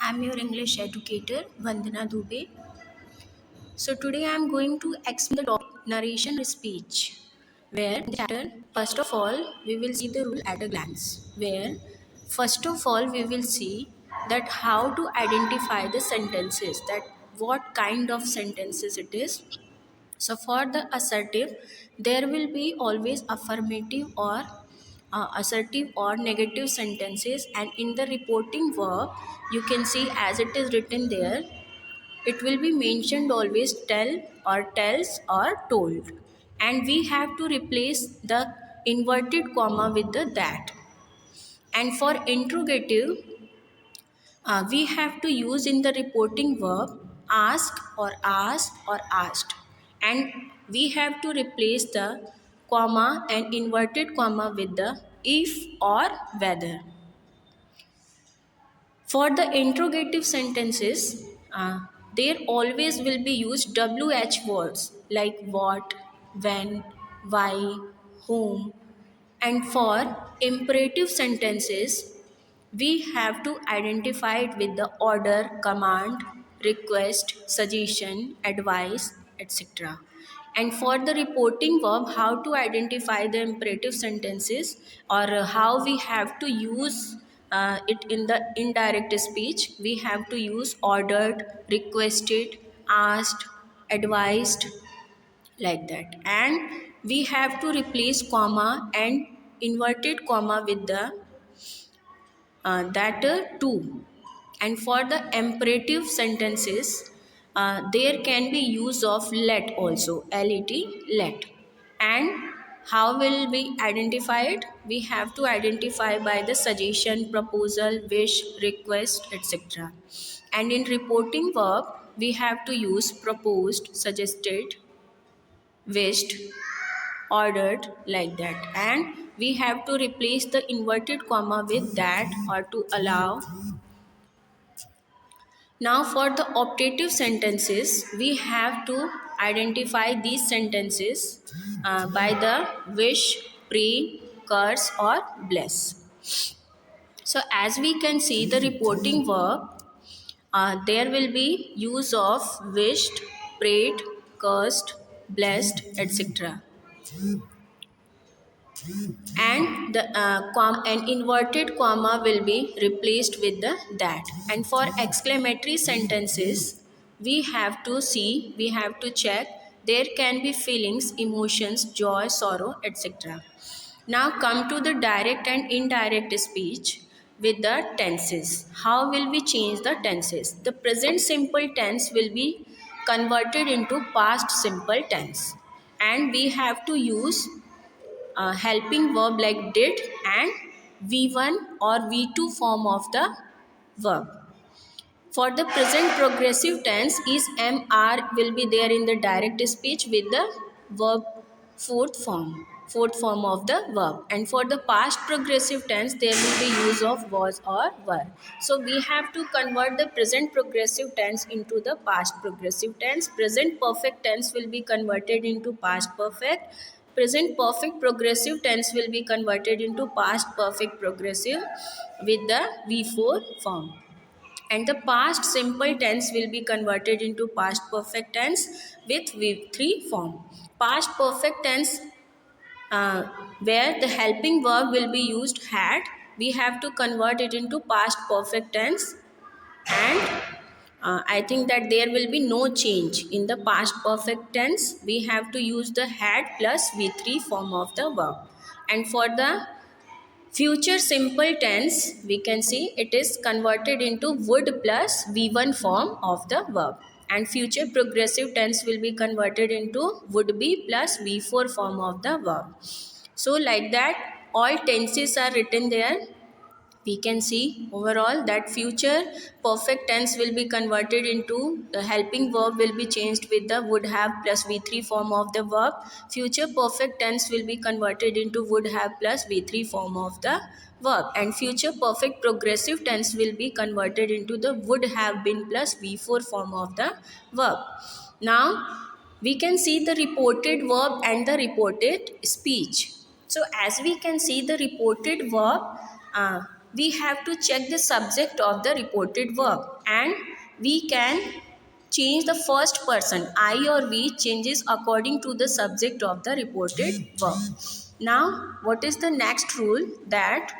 I'm your English educator, Vandana Dubey. So today I'm going to explain the topic narration speech, where in the chapter, first of all, we will see the rule at a glance, where first of all we will see that how to identify the sentences, that what kind of sentences it is. So for the assertive, there will be always affirmative or assertive or negative sentences, and in the reporting verb you can see as it is written there, it will be mentioned always tell or tells or told, and we have to replace the inverted comma with the that. And for interrogative, we have to use in the reporting verb ask or asked or asked, and we have to replace the comma and inverted comma with the if or whether. For the interrogative sentences, there always will be used WH words like what, when, why, whom. And for imperative sentences, we have to identify it with the order, command, request, suggestion, advice, etc. And for the reporting verb, how to identify the imperative sentences, or how we have to use it in the indirect speech, we have to use ordered, requested, asked, advised, like that. And we have to replace comma and inverted comma with the to. And for the imperative sentences, there can be use of let also, let, let. And how will we identify it? We have to identify by the suggestion, proposal, wish, request, etc. And in reporting verb, we have to use proposed, suggested, wished, ordered, like that. And we have to replace the inverted comma with that or to allow. Now for the optative sentences, we have to identify these sentences by the wish, pray, curse or bless. So as we can see the reporting verb, there will be use of wished, prayed, cursed, blessed, etc. And the an inverted comma will be replaced with the that. And for exclamatory sentences, we have to check, there can be feelings, emotions, joy, sorrow, etc. Now come to the direct and indirect speech with the tenses. How will we change the tenses? The present simple tense will be converted into past simple tense, and we have to use helping verb like did and V1 or V2 form of the verb. For the present progressive tense is MR will be there in the direct speech with the verb fourth form of the verb. And for the past progressive tense, there will be use of was or were. So we have to convert the present progressive tense into the past progressive tense. Present perfect tense will be converted into past perfect. Present perfect progressive tense will be converted into past perfect progressive with the V4 form, and the past simple tense will be converted into past perfect tense with V3 form. Past perfect tense, uh, where the helping verb will be used had, we have to convert it into past perfect tense. And I think that there will be no change in the past perfect tense. We have to use the had plus V3 form of the verb. And for the future simple tense, we can see it is converted into would plus V1 form of the verb. And future progressive tense will be converted into would be plus V4 form of the verb. So like that, all tenses are written there. We can see overall that future perfect tense will be converted into the helping verb will be changed with the would have plus V3 form of the verb. Future perfect tense will be converted into would have plus V3 form of the verb, and future perfect progressive tense will be converted into the would have been plus V4 form of the verb. Now we can see the reported verb and the reported speech. So as we can see the reported verb, we have to check the subject of the reported verb, and we can change the first person. I or we changes according to the subject of the reported verb. Now, what is the next rule? That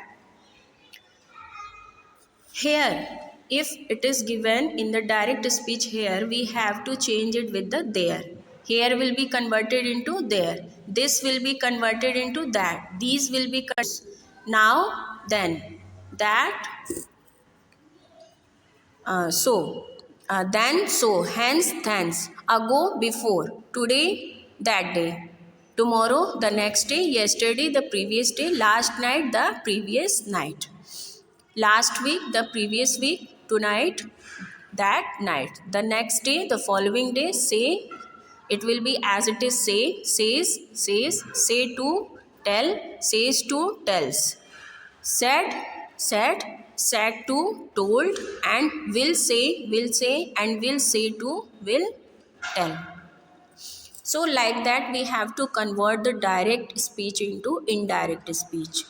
here, if it is given in the direct speech, here we have to change it with the there. Here will be converted into there. This will be converted into that. These will be now, then, that, then, so, hence, thence, ago, before, today, that day, tomorrow, the next day, yesterday, the previous day, last night, the previous night, last week, the previous week, tonight, that night, the next day, the following day, say, it will be as it is, say, says, say to, tell, says to, tells, said, said to, told, and will say, and will say to, will tell. So like that we have to convert the direct speech into indirect speech.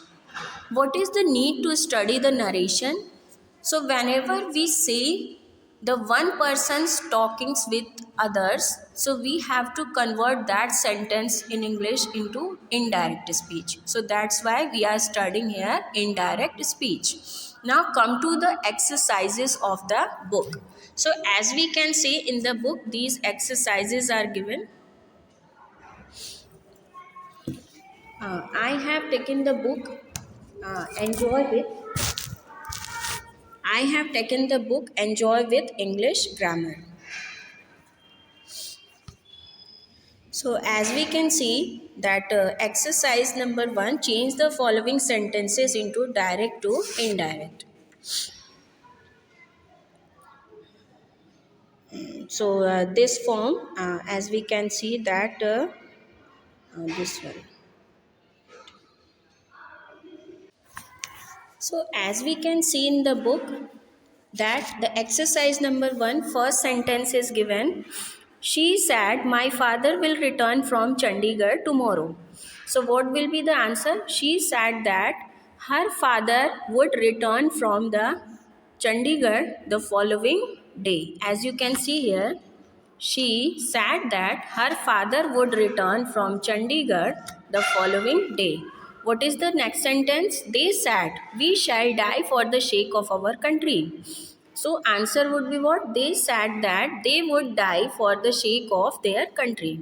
What is the need to study the narration? So whenever we say the one person's talkings with others, so we have to convert that sentence in English into indirect speech. So that's why we are studying here indirect speech. Now come to the exercises of the book. So as we can see in the book, these exercises are given. I have taken the book Enjoy with. I have taken the book Enjoy with English Grammar. So as we can see that exercise number 1, change the following sentences into direct to indirect. So this form, as we can see that this one. So as we can see in the book that the exercise number 1, first sentence is given. She said, my father will return from Chandigarh tomorrow. So what will be the answer? She said that her father would return from the Chandigarh the following day. As you can see here, she said that her father would return from Chandigarh the following day. What is the next sentence? They said, we shall die for the sake of our country. So answer would be what? They said that they would die for the sake of their country.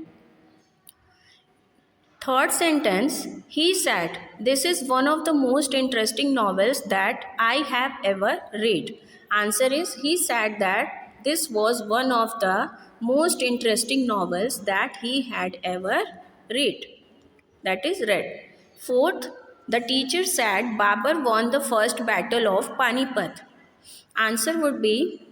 Third sentence, he said, this is one of the most interesting novels that I have ever read. Answer is, he said that this was one of the most interesting novels that he had ever read. That is read. Fourth, the teacher said Babur won the first battle of Panipat. Answer would be,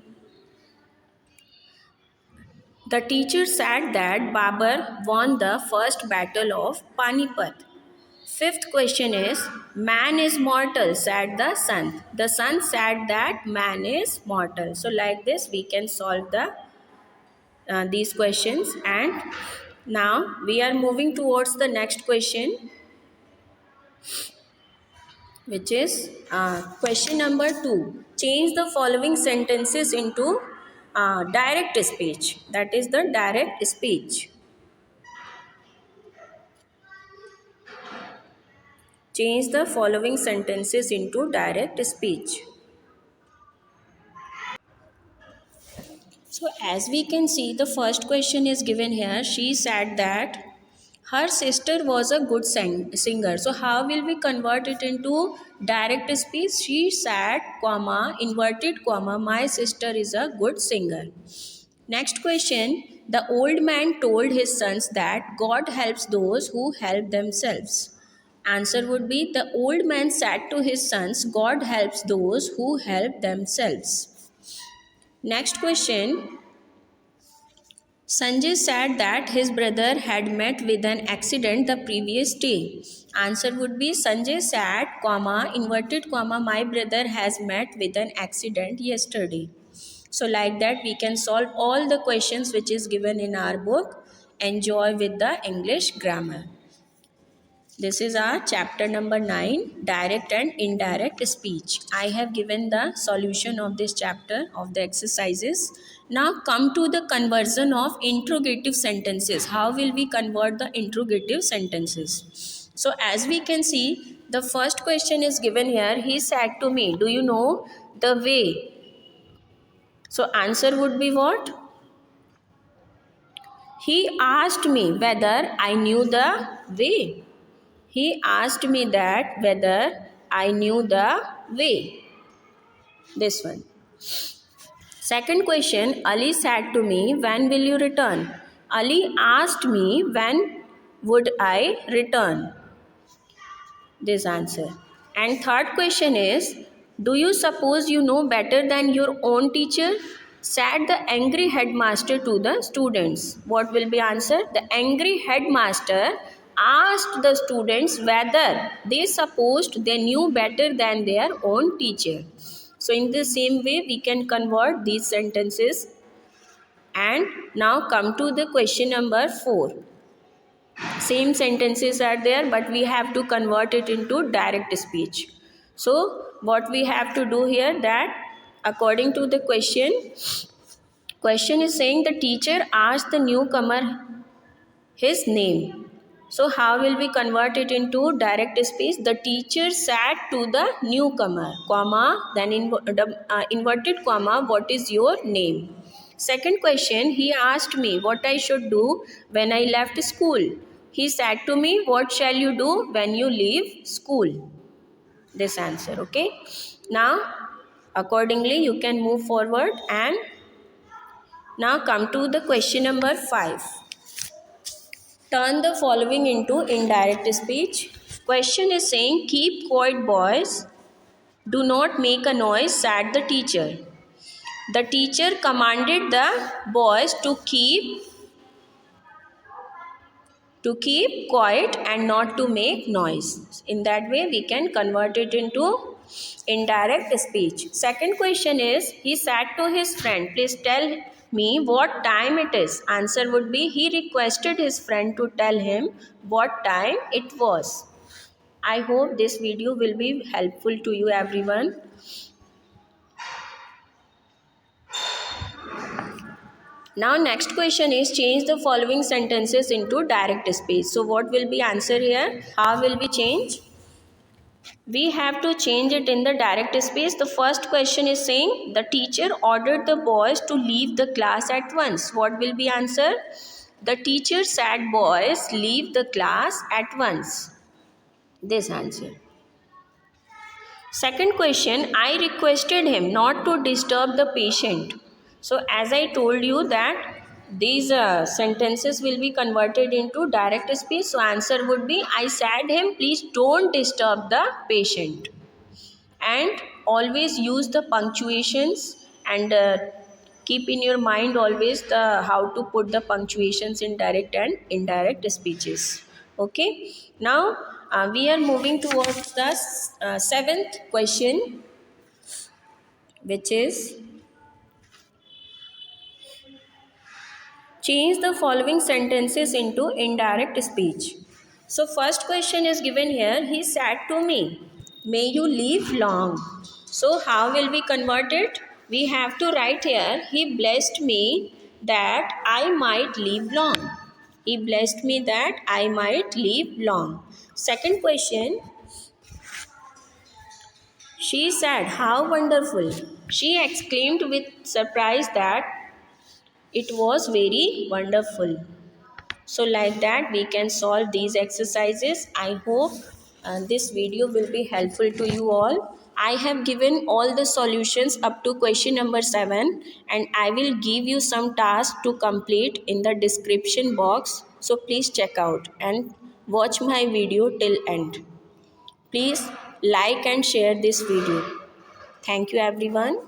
the teacher said that Babur won the first battle of Panipat. Fifth question is, man is mortal, said the sun. The sun said that man is mortal. So like this we can solve these questions. And now we are moving towards the next question, which is question number 2. Change the following sentences into direct speech. That is the direct speech. Change the following sentences into direct speech. So as we can see, the first question is given here. She said that her sister was a good singer. So how will we convert it into direct speech? She said, comma, inverted comma, my sister is a good singer. Next question, the old man told his sons that God helps those who help themselves. Answer would be, the old man said to his sons, God helps those who help themselves. Next question, Sanjay said that his brother had met with an accident the previous day. Answer would be, Sanjay said, comma, inverted comma, my brother has met with an accident yesterday. So like that we can solve all the questions which is given in our book, Enjoy with the English Grammar. This is our chapter number 9, direct and indirect speech. I have given the solution of this chapter of the exercises. Now come to the conversion of interrogative sentences. How will we convert the interrogative sentences? So as we can see, the first question is given here. He said to me, do you know the way? So answer would be what? He asked me whether I knew the way. He asked me that whether I knew the way. This one. Second question, Ali said to me, when will you return? Ali asked me when would I return? This answer. And third question is, do you suppose you know better than your own teacher? Said the angry headmaster to the students. What will be answer? The angry headmaster asked the students whether they supposed they knew better than their own teacher. So in the same way we can convert these sentences. And now come to the question number 4. Same sentences are there, but we have to convert it into direct speech. So what we have to do here, that according to the question is saying the teacher asked the newcomer his name. So how will we convert it into direct speech? The teacher said to the newcomer, comma, then inverted comma, what is your name? Second question, he asked me what I should do when I left school. He said to me, what shall you do when you leave school? This answer, okay? Now, accordingly, you can move forward and now come to the question number 5. Turn the following into indirect speech. Question is saying, keep quiet boys, do not make a noise, said the teacher. The teacher commanded the boys to keep quiet and not to make noise. In that way we can convert it into indirect speech. Second question is, he said to his friend, please tell me what time it is. Answer would be, he requested his friend to tell him what time it was. I hope this video will be helpful to you everyone. Now next question is, change the following sentences into direct speech. So what will be answer here? How will we change? We have to change it in the direct speech. The first question is saying the teacher ordered the boys to leave the class at once. What will be answer? The teacher said boys leave the class at once. This answer. Second question, I requested him not to disturb the patient. So as I told you that these sentences will be converted into direct speech. So answer would be, I said him please don't disturb the patient. And always use the punctuations and keep in your mind always the how to put the punctuations in direct and indirect speeches. Okay, now we are moving towards the 7th question, which is, change the following sentences into indirect speech. So first question is given here, he said to me, may you live long. So how will we convert it? We have to write here, he blessed me that I might live long. He blessed me that I might live long. Second question, she said, how wonderful. She exclaimed with surprise that it was very wonderful. So like that we can solve these exercises. I hope this video will be helpful to you all. I have given all the solutions up to question number 7 and I will give you some tasks to complete in the description box. So please check out and watch my video till end. Please like and share this video. Thank you everyone.